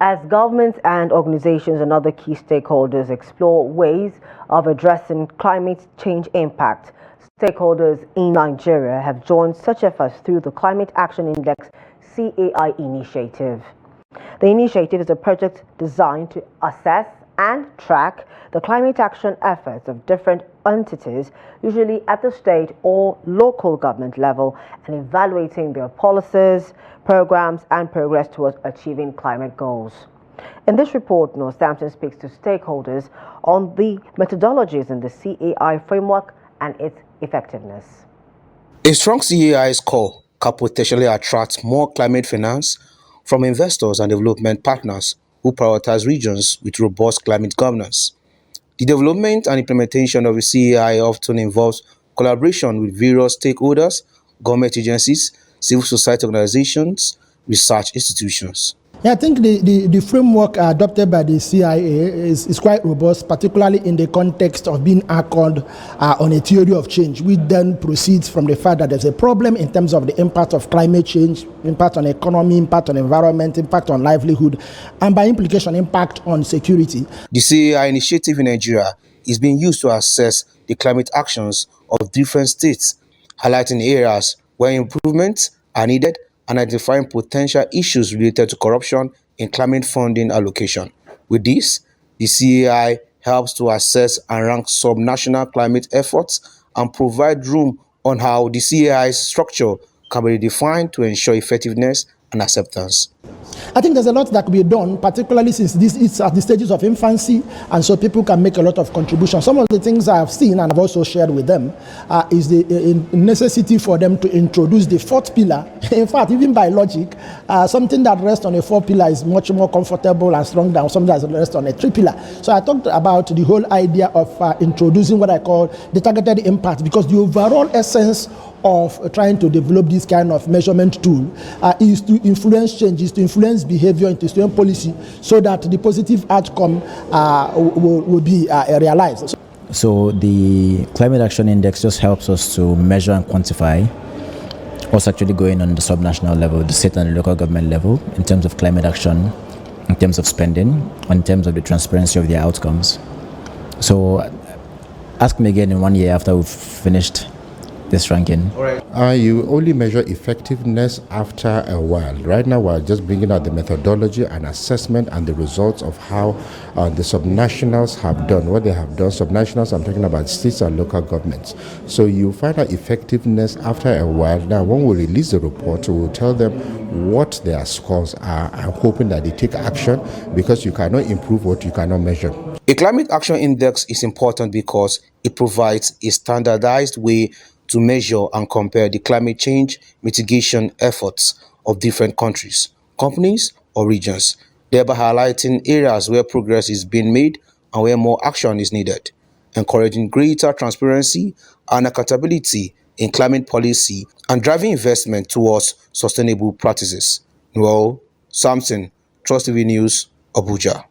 As governments and organizations and other key stakeholders explore ways of addressing climate change impact, stakeholders in Nigeria have joined such efforts through the Climate Action Index CAI initiative. The initiative is a project designed to assess and track the climate action efforts of different entities, usually at the state or local government level, and evaluating their policies, programs, and progress towards achieving climate goals. In this report, Nuel Samson speaks to stakeholders on the methodologies in the CAI framework and its effectiveness. A strong CAI score can potentially attract more climate finance from investors and development partners who prioritize regions with robust climate governance. The development and implementation of a CAI often involves collaboration with various stakeholders, government agencies, civil society organizations, research institutions. Yeah, I think the framework adopted by the CIA is quite robust, particularly in the context of being anchored on a theory of change, which then proceeds from the fact that there's a problem in terms of the impact of climate change, impact on economy, impact on environment, impact on livelihood, and by implication, impact on security. The CAI initiative in Nigeria is being used to assess the climate actions of different states, highlighting areas where improvements are needed and identifying potential issues related to corruption in climate funding allocation. With this, the CAI helps to assess and rank subnational climate efforts and provide room on how the CAI's structure can be redefined to ensure effectiveness and acceptance. I think there's a lot that can be done, particularly since it's at the stages of infancy, and so people can make a lot of contributions. Some of the things I've seen and I've also shared with them is the necessity for them to introduce the fourth pillar. In fact, even by logic, something that rests on a four pillar is much more comfortable and strong than something that rests on a three pillar. So I talked about the whole idea of introducing what I call the targeted impact, because the overall essence of trying to develop this kind of measurement tool is to influence changes, to influence behavior, and to influence policy, so that the positive outcome will be realized. So the Climate Action Index just helps us to measure and quantify what's actually going on the subnational level, the state and the local government level, in terms of climate action, in terms of spending, and in terms of the transparency of the outcomes. So ask me again in 1 year after we've finished this ranking. All right. You only measure effectiveness after a while. Right now, we're just bringing out the methodology and assessment and the results of how the subnationals have done, what they have done. Subnationals, I'm talking about states and local governments. So you find out effectiveness after a while. Now, when we release the report, we will tell them what their scores are. I'm hoping that they take action, because you cannot improve what you cannot measure. A climate action index is important because it provides a standardized way to measure and compare the climate change mitigation efforts of different countries, companies, or regions, thereby highlighting areas where progress is being made and where more action is needed, encouraging greater transparency and accountability in climate policy and driving investment towards sustainable practices. Nuel Samson, Trust TV News, Abuja.